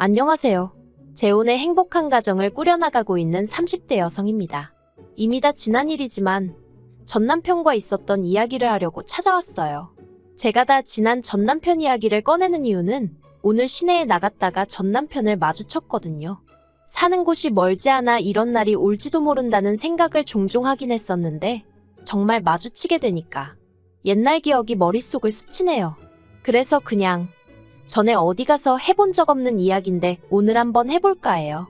안녕하세요. 재혼의 행복한 가정을 꾸려나가고 있는 30대 여성입니다. 이미 다 지난 일이지만 전 남편과 있었던 이야기를 하려고 찾아왔어요. 제가 다 지난 전 남편 이야기를 꺼내는 이유는 오늘 시내에 나갔다가 전 남편을 마주쳤거든요. 사는 곳이 멀지 않아 이런 날이 올지도 모른다는 생각을 종종 하긴 했었는데 정말 마주치게 되니까 옛날 기억이 머릿속을 스치네요. 그래서 그냥 전에 어디 가서 해본 적 없는 이야기인데 오늘 한번 해볼까 해요.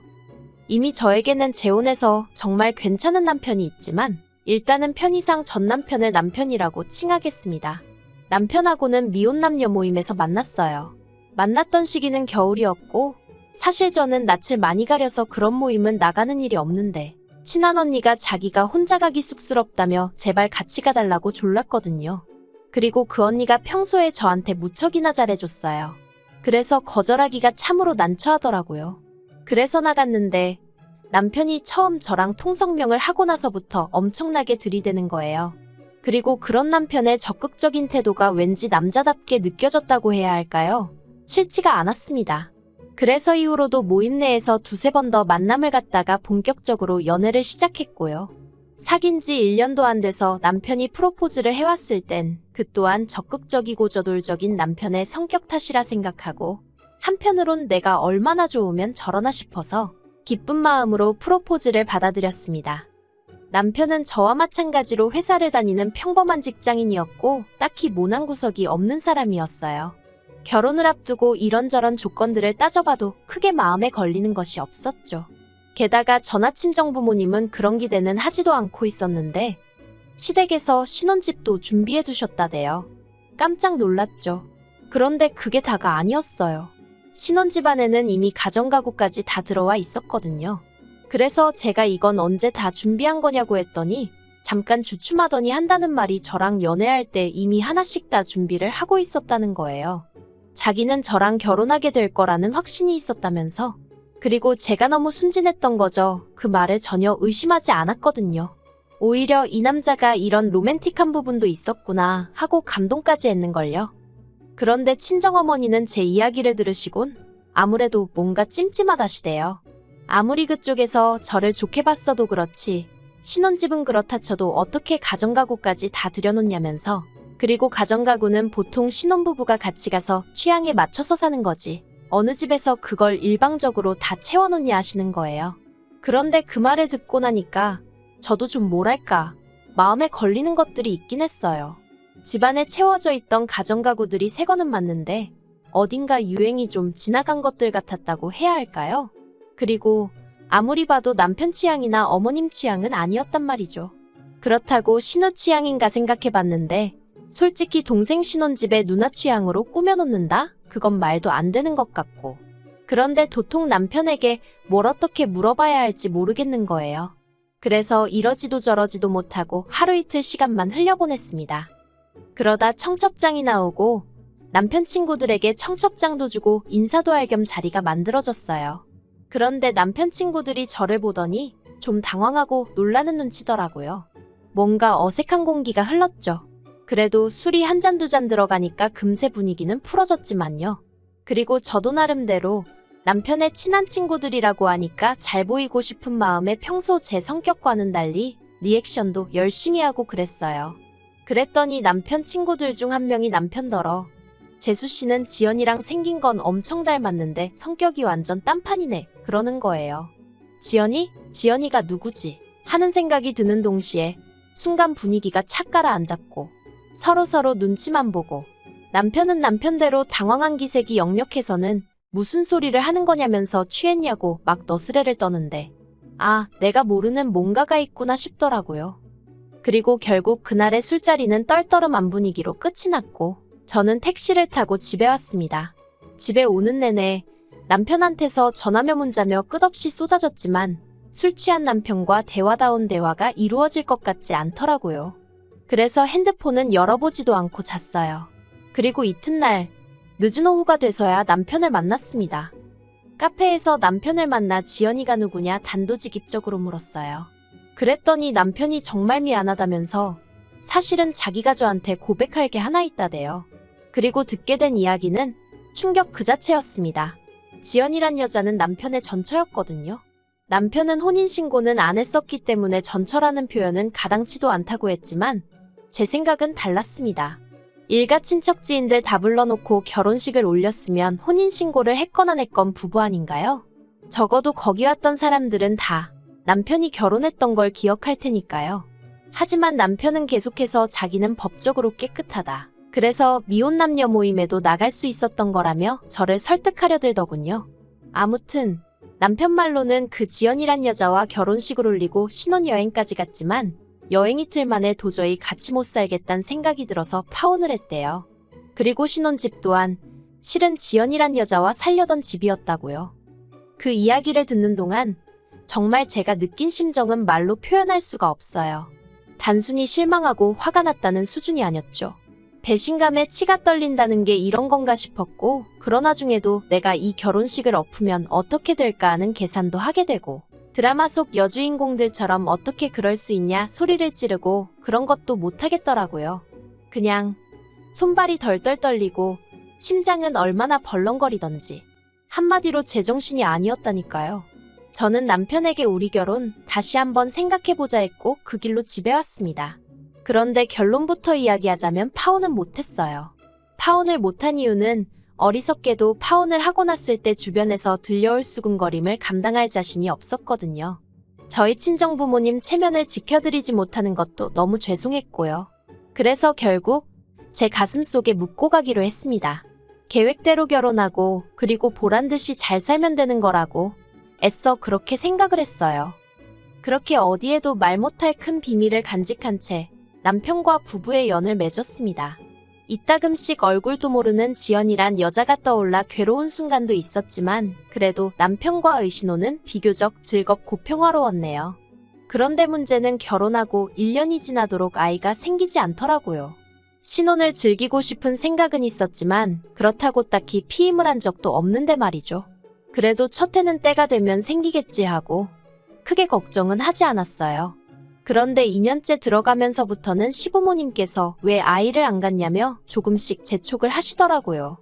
이미 저에게는 재혼해서 정말 괜찮은 남편이 있지만 일단은 편의상 전 남편을 남편이라고 칭하겠습니다. 남편하고는 미혼 남녀 모임에서 만났어요. 만났던 시기는 겨울이었고 사실 저는 낯을 많이 가려서 그런 모임은 나가는 일이 없는데 친한 언니가 자기가 혼자 가기 쑥스럽다며 제발 같이 가달라고 졸랐거든요. 그리고 그 언니가 평소에 저한테 무척이나 잘해줬어요. 그래서 거절하기가 참으로 난처하더라고요. 그래서 나갔는데 남편이 처음 저랑 통성명을 하고 나서부터 엄청나게 들이대는 거예요. 그리고 그런 남편의 적극적인 태도가 왠지 남자답게 느껴졌다고 해야 할까요? 싫지가 않았습니다. 그래서 이후로도 모임 내에서 두세 번 더 만남을 갖다가 본격적으로 연애를 시작했고요. 사귄 지 1년도 안 돼서 남편이 프로포즈를 해왔을 땐 그 또한 적극적이고 저돌적인 남편의 성격 탓이라 생각하고 한편으론 내가 얼마나 좋으면 저러나 싶어서 기쁜 마음으로 프로포즈를 받아들였습니다. 남편은 저와 마찬가지로 회사를 다니는 평범한 직장인이었고 딱히 모난 구석이 없는 사람이었어요. 결혼을 앞두고 이런저런 조건들을 따져봐도 크게 마음에 걸리는 것이 없었죠. 게다가 전하 친정 부모님은 그런 기대는 하지도 않고 있었는데 시댁에서 신혼집도 준비해 두셨다대요. 깜짝 놀랐죠. 그런데 그게 다가 아니었어요. 신혼집 안에는 이미 가정가구까지 다 들어와 있었거든요. 그래서 제가 이건 언제 다 준비한 거냐고 했더니 잠깐 주춤하더니 한다는 말이 저랑 연애할 때 이미 하나씩 다 준비를 하고 있었다는 거예요. 자기는 저랑 결혼하게 될 거라는 확신이 있었다면서. 그리고 제가 너무 순진했던 거죠. 그 말을 전혀 의심하지 않았거든요. 오히려 이 남자가 이런 로맨틱한 부분도 있었구나 하고 감동까지 했는걸요. 그런데 친정어머니는 제 이야기를 들으시곤 아무래도 뭔가 찜찜하다시대요. 아무리 그쪽에서 저를 좋게 봤어도 그렇지 신혼집은 그렇다 쳐도 어떻게 가정가구까지 다 들여놓냐면서. 그리고 가정가구는 보통 신혼부부가 같이 가서 취향에 맞춰서 사는 거지 어느 집에서 그걸 일방적으로 다 채워놓냐 하시는 거예요. 그런데 그 말을 듣고 나니까 저도 좀 뭐랄까 마음에 걸리는 것들이 있긴 했어요. 집안에 채워져 있던 가정가구들이 새 거는 맞는데 어딘가 유행이 좀 지나간 것들 같았다고 해야 할까요? 그리고 아무리 봐도 남편 취향이나 어머님 취향은 아니었단 말이죠. 그렇다고 신우 취향인가 생각해봤는데 솔직히 동생 신혼집에 누나 취향으로 꾸며놓는다? 그건 말도 안 되는 것 같고. 그런데 도통 남편에게 뭘 어떻게 물어봐야 할지 모르겠는 거예요. 그래서 이러지도 저러지도 못하고 하루 이틀 시간만 흘려보냈습니다. 그러다 청첩장이 나오고 남편 친구들에게 청첩장도 주고 인사도 할 겸 자리가 만들어졌어요. 그런데 남편 친구들이 저를 보더니 좀 당황하고 놀라는 눈치더라고요. 뭔가 어색한 공기가 흘렀죠. 그래도 술이 한 잔 두 잔 들어가니까 금세 분위기는 풀어졌지만요. 그리고 저도 나름대로 남편의 친한 친구들이라고 하니까 잘 보이고 싶은 마음에 평소 제 성격과는 달리 리액션도 열심히 하고 그랬어요. 그랬더니 남편 친구들 중 한 명이 남편더러 재수씨는 지연이랑 생긴 건 엄청 닮았는데 성격이 완전 딴판이네 그러는 거예요. 지연이? 지연이가 누구지? 하는 생각이 드는 동시에 순간 분위기가 착 가라앉았고 서로 눈치만 보고 남편은 남편대로 당황한 기색이 역력해서는 무슨 소리를 하는 거냐면서 취했냐고 막 너스레를 떠는데 아, 내가 모르는 뭔가가 있구나 싶더라고요. 그리고 결국 그날의 술자리는 떨떠름한 분위기로 끝이 났고 저는 택시를 타고 집에 왔습니다. 집에 오는 내내 남편한테서 전화며 문자며 끝없이 쏟아졌지만 술 취한 남편과 대화다운 대화가 이루어질 것 같지 않더라고요. 그래서 핸드폰은 열어보지도 않고 잤어요. 그리고 이튿날 늦은 오후가 돼서야 남편을 만났습니다. 카페에서 남편을 만나 지연이가 누구냐 단도직입적으로 물었어요. 그랬더니 남편이 정말 미안하다면서 사실은 자기가 저한테 고백할 게 하나 있다대요. 그리고 듣게 된 이야기는 충격 그 자체였습니다. 지연이란 여자는 남편의 전처였거든요. 남편은 혼인신고는 안 했었기 때문에 전처라는 표현은 가당치도 않다고 했지만 제 생각은 달랐습니다. 일가 친척 지인들 다 불러놓고 결혼식을 올렸으면 혼인신고를 했건 안 했건 부부 아닌가요? 적어도 거기 왔던 사람들은 다 남편이 결혼했던 걸 기억할 테니까요. 하지만 남편은 계속해서 자기는 법적으로 깨끗하다. 그래서 미혼 남녀 모임에도 나갈 수 있었던 거라며 저를 설득하려 들더군요. 아무튼 남편 말로는 그 지연이란 여자와 결혼식을 올리고 신혼여행까지 갔지만 여행 이틀 만에 도저히 같이 못 살겠다는 생각이 들어서 파혼을 했대요. 그리고 신혼집 또한 실은 지연이란 여자와 살려던 집이었다고요. 그 이야기를 듣는 동안 정말 제가 느낀 심정은 말로 표현할 수가 없어요. 단순히 실망하고 화가 났다는 수준이 아니었죠. 배신감에 치가 떨린다는 게 이런 건가 싶었고, 그러나 중에도 내가 이 결혼식을 엎으면 어떻게 될까 하는 계산도 하게 되고, 드라마 속 여주인공들처럼 어떻게 그럴 수 있냐 소리를 찌르고 그런 것도 못하겠더라고요. 그냥 손발이 덜덜 떨리고 심장은 얼마나 벌렁거리던지 한마디로 제정신이 아니었다니까요. 저는 남편에게 우리 결혼 다시 한번 생각해보자 했고 그 길로 집에 왔습니다. 그런데 결론부터 이야기하자면 파혼은 못했어요. 파혼을 못한 이유는 어리석게도 파혼을 하고 났을 때 주변에서 들려올 수군거림을 감당할 자신이 없었거든요. 저희 친정부모님 체면을 지켜드리지 못하는 것도 너무 죄송했고요. 그래서 결국 제 가슴속에 묻고 가기로 했습니다. 계획대로 결혼하고 그리고 보란듯이 잘 살면 되는 거라고 애써 그렇게 생각을 했어요. 그렇게 어디에도 말 못할 큰 비밀을 간직한 채 남편과 부부의 연을 맺었습니다. 이따금씩 얼굴도 모르는 지연이란 여자가 떠올라 괴로운 순간도 있었지만 그래도 남편과의 신혼은 비교적 즐겁고 평화로웠네요. 그런데 문제는 결혼하고 1년이 지나도록 아이가 생기지 않더라고요. 신혼을 즐기고 싶은 생각은 있었지만 그렇다고 딱히 피임을 한 적도 없는데 말이죠. 그래도 첫 해는 때가 되면 생기겠지 하고 크게 걱정은 하지 않았어요. 그런데 2년째 들어가면서부터는 시부모님께서 왜 아이를 안 갖냐며 조금씩 재촉을 하시더라고요.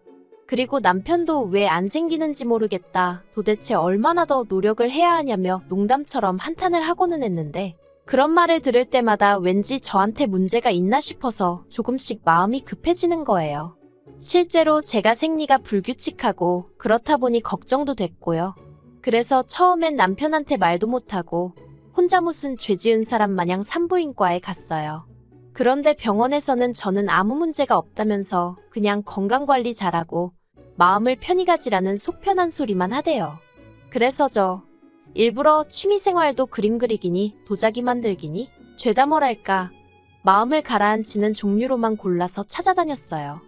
그리고 남편도 왜 안 생기는지 모르겠다, 도대체 얼마나 더 노력을 해야 하냐며 농담처럼 한탄을 하고는 했는데 그런 말을 들을 때마다 왠지 저한테 문제가 있나 싶어서 조금씩 마음이 급해지는 거예요. 실제로 제가 생리가 불규칙하고 그렇다 보니 걱정도 됐고요. 그래서 처음엔 남편한테 말도 못하고 혼자 무슨 죄 지은 사람 마냥 산부인과에 갔어요. 그런데 병원에서는 저는 아무 문제가 없다면서 그냥 건강관리 잘하고 마음을 편히 가지라는 속편한 소리만 하대요. 그래서 저 일부러 취미생활도 그림 그리기니 도자기 만들기니 죄다 뭐랄까 마음을 가라앉히는 종류로만 골라서 찾아다녔어요.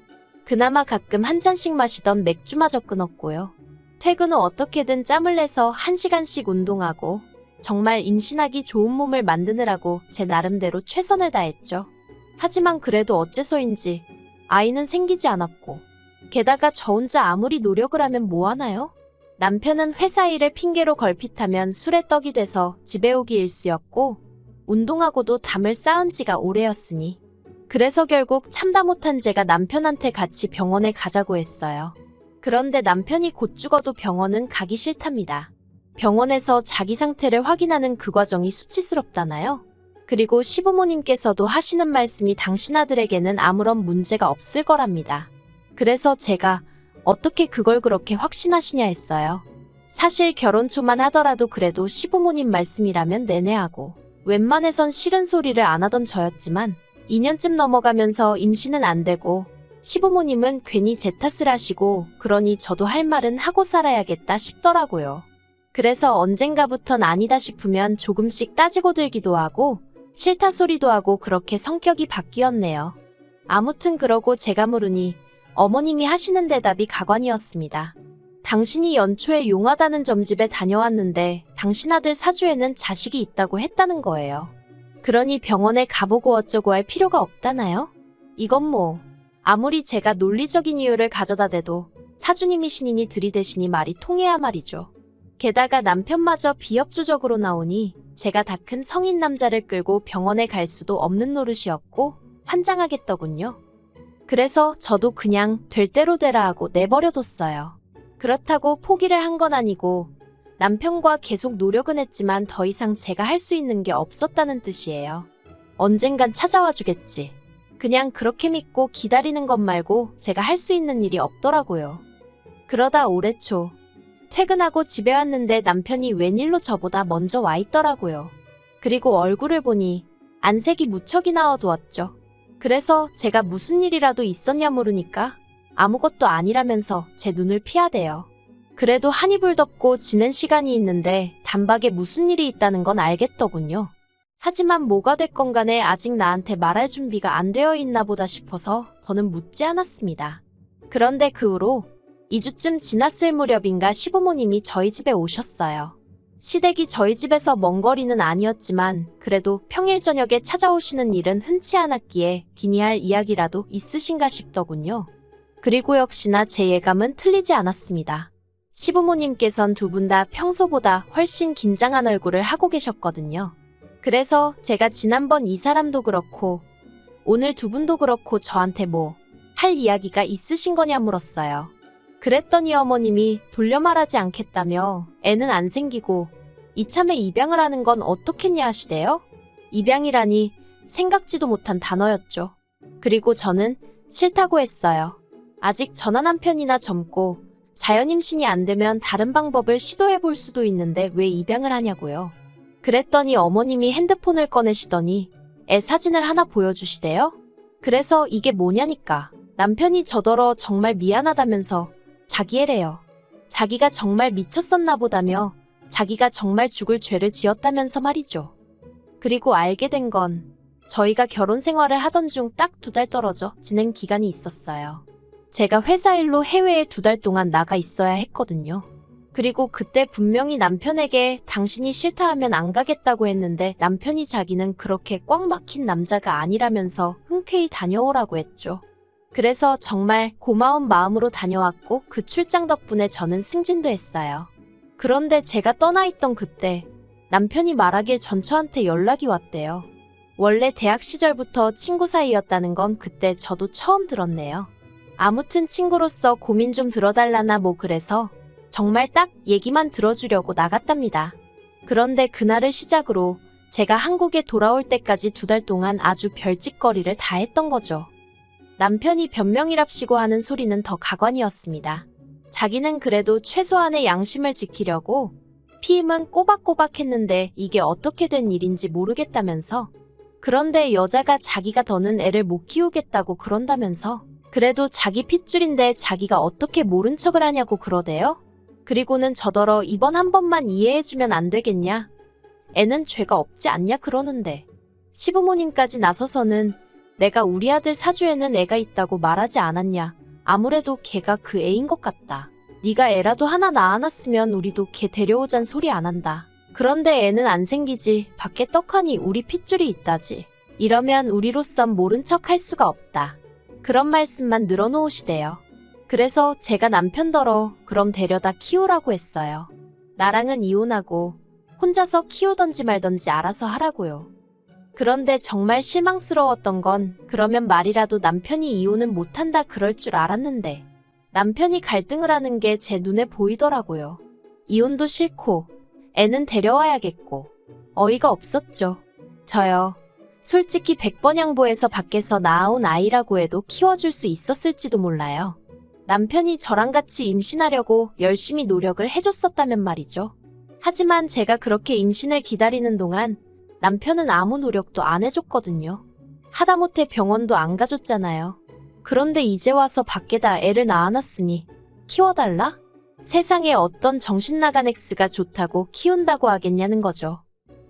그나마 가끔 한 잔씩 마시던 맥주마저 끊었고요. 퇴근 후 어떻게든 짬을 내서 1시간씩 운동하고 정말 임신하기 좋은 몸을 만드느라고 제 나름대로 최선을 다했죠. 하지만 그래도 어째서인지 아이는 생기지 않았고 게다가 저 혼자 아무리 노력을 하면 뭐하나요? 남편은 회사 일을 핑계로 걸핏하면 술에 떡이 돼서 집에 오기 일쑤였고 운동하고도 담을 쌓은 지가 오래였으니 그래서 결국 참다 못한 제가 남편한테 같이 병원에 가자고 했어요. 그런데 남편이 곧 죽어도 병원은 가기 싫답니다. 병원에서 자기 상태를 확인하는 그 과정이 수치스럽다나요? 그리고 시부모님께서도 하시는 말씀이 당신 아들에게는 아무런 문제가 없을 거랍니다. 그래서 제가 어떻게 그걸 그렇게 확신하시냐 했어요. 사실 결혼 초만 하더라도 그래도 시부모님 말씀이라면 내내하고 웬만해선 싫은 소리를 안 하던 저였지만 2년쯤 넘어가면서 임신은 안 되고 시부모님은 괜히 제 탓을 하시고 그러니 저도 할 말은 하고 살아야겠다 싶더라고요. 그래서 언젠가부턴 아니다 싶으면 조금씩 따지고 들기도 하고 싫다 소리도 하고 그렇게 성격이 바뀌었네요. 아무튼 그러고 제가 물으니 어머님이 하시는 대답이 가관이었습니다. 당신이 연초에 용하다는 점집에 다녀왔는데 당신 아들 사주에는 자식이 있다고 했다는 거예요. 그러니 병원에 가보고 어쩌고 할 필요가 없다나요? 이건 뭐 아무리 제가 논리적인 이유를 가져다 대도 사주님이 신인이 들이대시니 말이 통해야 말이죠. 게다가 남편마저 비협조적으로 나오니 제가 다 큰 성인 남자를 끌고 병원에 갈 수도 없는 노릇이었고 환장하겠더군요. 그래서 저도 그냥 될 대로 되라 하고 내버려뒀어요. 그렇다고 포기를 한 건 아니고 남편과 계속 노력은 했지만 더 이상 제가 할 수 있는 게 없었다는 뜻이에요. 언젠간 찾아와 주겠지. 그냥 그렇게 믿고 기다리는 것 말고 제가 할 수 있는 일이 없더라고요. 그러다 올해 초 퇴근하고 집에 왔는데 남편이 웬일로 저보다 먼저 와 있더라고요. 그리고 얼굴을 보니 안색이 무척이나 어두웠죠. 그래서 제가 무슨 일이라도 있었냐 물으니까 아무것도 아니라면서 제 눈을 피하대요. 그래도 한 이불 덮고 지낸 시간이 있는데 단박에 무슨 일이 있다는 건 알겠더군요. 하지만 뭐가 됐건 간에 아직 나한테 말할 준비가 안 되어 있나 보다 싶어서 더는 묻지 않았습니다. 그런데 그 후로 2주쯤 지났을 무렵인가 시부모님이 저희 집에 오셨어요. 시댁이 저희 집에서 먼 거리는 아니었지만 그래도 평일 저녁에 찾아오시는 일은 흔치 않았기에 기니할 이야기라도 있으신가 싶더군요. 그리고 역시나 제 예감은 틀리지 않았습니다. 시부모님께선 두 분 다 평소보다 훨씬 긴장한 얼굴을 하고 계셨거든요. 그래서 제가 지난번 이 사람도 그렇고 오늘 두 분도 그렇고 저한테 뭐 할 이야기가 있으신 거냐 물었어요. 그랬더니 어머님이 돌려 말하지 않겠다며 애는 안 생기고 이참에 입양을 하는 건 어떻겠냐 하시대요. 입양이라니 생각지도 못한 단어였죠. 그리고 저는 싫다고 했어요. 아직 전화 남편이나 젊고 자연 임신이 안 되면 다른 방법을 시도해 볼 수도 있는데 왜 입양을 하냐고요. 그랬더니 어머님이 핸드폰을 꺼내시더니 애 사진을 하나 보여주시대요. 그래서 이게 뭐냐니까 남편이 저더러 정말 미안하다면서 자기 애래요. 자기가 정말 미쳤었나 보다며 자기가 정말 죽을 죄를 지었다면서 말이죠. 그리고 알게 된 건 저희가 결혼 생활을 하던 중 딱 2달 떨어져 지낸 기간이 있었어요. 제가 회사 일로 해외에 2달 동안 나가 있어야 했거든요. 그리고 그때 분명히 남편에게 당신이 싫다 하면 안 가겠다고 했는데 남편이 자기는 그렇게 꽉 막힌 남자가 아니라면서 흔쾌히 다녀오라고 했죠. 그래서 정말 고마운 마음으로 다녀왔고 그 출장 덕분에 저는 승진도 했어요. 그런데 제가 떠나 있던 그때 남편이 말하길 전 저한테 연락이 왔대요. 원래 대학 시절부터 친구 사이였다는 건 그때 저도 처음 들었네요. 아무튼 친구로서 고민 좀 들어달라나 뭐 그래서 정말 딱 얘기만 들어주려고 나갔답니다. 그런데 그날을 시작으로 제가 한국에 돌아올 때까지 2달 동안 아주 별짓거리를 다 했던 거죠. 남편이 변명이랍시고 하는 소리는 더 가관이었습니다. 자기는 그래도 최소한의 양심을 지키려고 피임은 꼬박꼬박 했는데 이게 어떻게 된 일인지 모르겠다면서 그런데 여자가 자기가 더는 애를 못 키우겠다고 그런다면서 그래도 자기 핏줄인데 자기가 어떻게 모른 척을 하냐고 그러대요. 그리고는 저더러 이번 한 번만 이해해주면 안 되겠냐? 애는 죄가 없지 않냐 그러는데 시부모님까지 나서서는 내가 우리 아들 사주에는 애가 있다고 말하지 않았냐. 아무래도 걔가 그 애인 것 같다. 네가 애라도 하나 낳아놨으면 우리도 걔 데려오잔 소리 안 한다. 그런데 애는 안 생기지. 밖에 떡하니 우리 핏줄이 있다지. 이러면 우리로선 모른 척 할 수가 없다. 그런 말씀만 늘어놓으시대요. 그래서 제가 남편더러 그럼 데려다 키우라고 했어요. 나랑은 이혼하고 혼자서 키우던지 말던지 알아서 하라고요. 그런데 정말 실망스러웠던 건 그러면 말이라도 남편이 이혼은 못한다 그럴 줄 알았는데 남편이 갈등을 하는 게 제 눈에 보이더라고요. 이혼도 싫고 애는 데려와야겠고 어이가 없었죠. 저요. 솔직히 100번 양보해서 밖에서 낳아온 아이라고 해도 키워줄 수 있었을지도 몰라요. 남편이 저랑 같이 임신하려고 열심히 노력을 해줬었다면 말이죠. 하지만 제가 그렇게 임신을 기다리는 동안 남편은 아무 노력도 안 해줬거든요. 하다못해 병원도 안 가줬잖아요. 그런데 이제 와서 밖에다 애를 낳아놨으니 키워달라? 세상에 어떤 정신나간 X가 좋다고 키운다고 하겠냐는 거죠.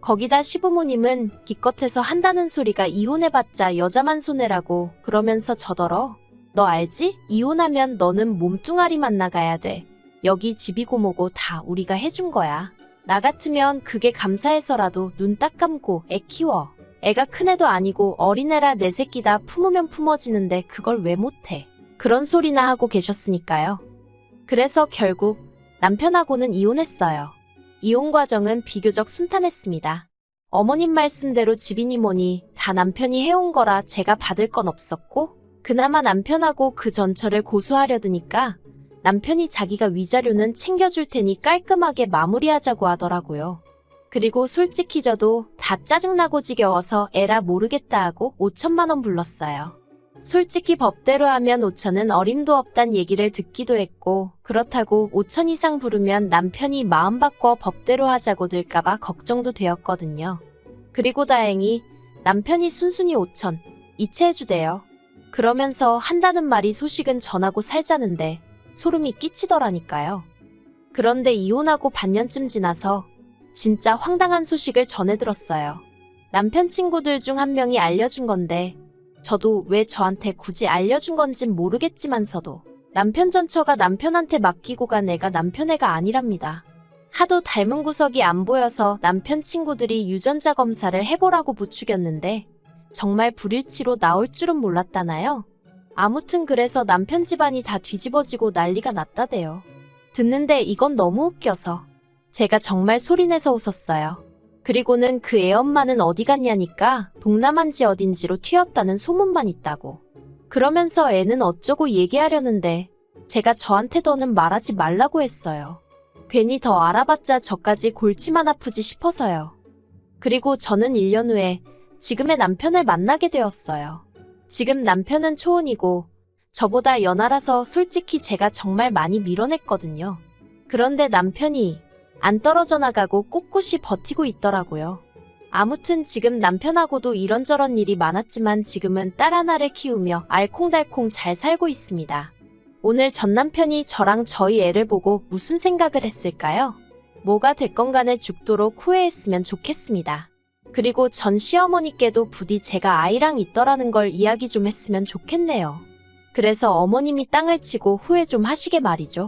거기다 시부모님은 기껏해서 한다는 소리가 이혼해봤자 여자만 손해라고 그러면서 저더러 너 알지? 이혼하면 너는 몸뚱아리만 나가야 돼. 여기 집이고 뭐고 다 우리가 해준 거야. 나 같으면 그게 감사해서라도 눈 딱 감고 애 키워. 애가 큰애도 아니고 어린애라 내 새끼 다 품으면 품어지는데 그걸 왜 못해. 그런 소리나 하고 계셨으니까요. 그래서 결국 남편하고는 이혼했어요. 이혼 과정은 비교적 순탄했습니다. 어머님 말씀대로 집이니 뭐니 다 남편이 해온 거라 제가 받을 건 없었고 그나마 남편하고 그 전처를 고수하려 드니까 남편이 자기가 위자료는 챙겨줄 테니 깔끔하게 마무리하자고 하더라고요. 그리고 솔직히 저도 다 짜증나고 지겨워서 에라 모르겠다 하고 5천만 원 불렀어요. 솔직히 법대로 하면 5천은 어림도 없단 얘기를 듣기도 했고, 그렇다고 5천 이상 부르면 남편이 마음 바꿔 법대로 하자고 들까봐 걱정도 되었거든요. 그리고 다행히 남편이 순순히 5천 이체해주대요. 그러면서 한다는 말이 소식은 전하고 살자는데 소름이 끼치더라니까요. 그런데 이혼하고 반년쯤 지나서 진짜 황당한 소식을 전해 들었어요. 남편 친구들 중 한 명이 알려준 건데 저도 왜 저한테 굳이 알려준 건진 모르겠지만서도 남편 전처가 남편한테 맡기고 간 애가 남편 애가 아니랍니다. 하도 닮은 구석이 안 보여서 남편 친구들이 유전자 검사를 해보라고 부추겼는데 정말 불일치로 나올 줄은 몰랐다나요? 아무튼 그래서 남편 집안이 다 뒤집어지고 난리가 났다대요. 듣는데 이건 너무 웃겨서 제가 정말 소리내서 웃었어요. 그리고는 그 애 엄마는 어디 갔냐니까 동남아인지 어딘지로 튀었다는 소문만 있다고. 그러면서 애는 어쩌고 얘기하려는데 제가 저한테 더는 말하지 말라고 했어요. 괜히 더 알아봤자 저까지 골치만 아프지 싶어서요. 그리고 저는 1년 후에 지금의 남편을 만나게 되었어요. 지금 남편은 초혼이고 저보다 연하라서 솔직히 제가 정말 많이 밀어냈거든요. 그런데 남편이 안 떨어져 나가고 꿋꿋이 버티고 있더라고요. 아무튼 지금 남편하고도 이런저런 일이 많았지만 지금은 딸 하나를 키우며 알콩달콩 잘 살고 있습니다. 오늘 전 남편이 저랑 저희 애를 보고 무슨 생각을 했을까요? 뭐가 됐건 간에 죽도록 후회했으면 좋겠습니다. 그리고 전 시어머니께도 부디 제가 아이랑 있더라는 걸 이야기 좀 했으면 좋겠네요. 그래서 어머님이 땅을 치고 후회 좀 하시게 말이죠.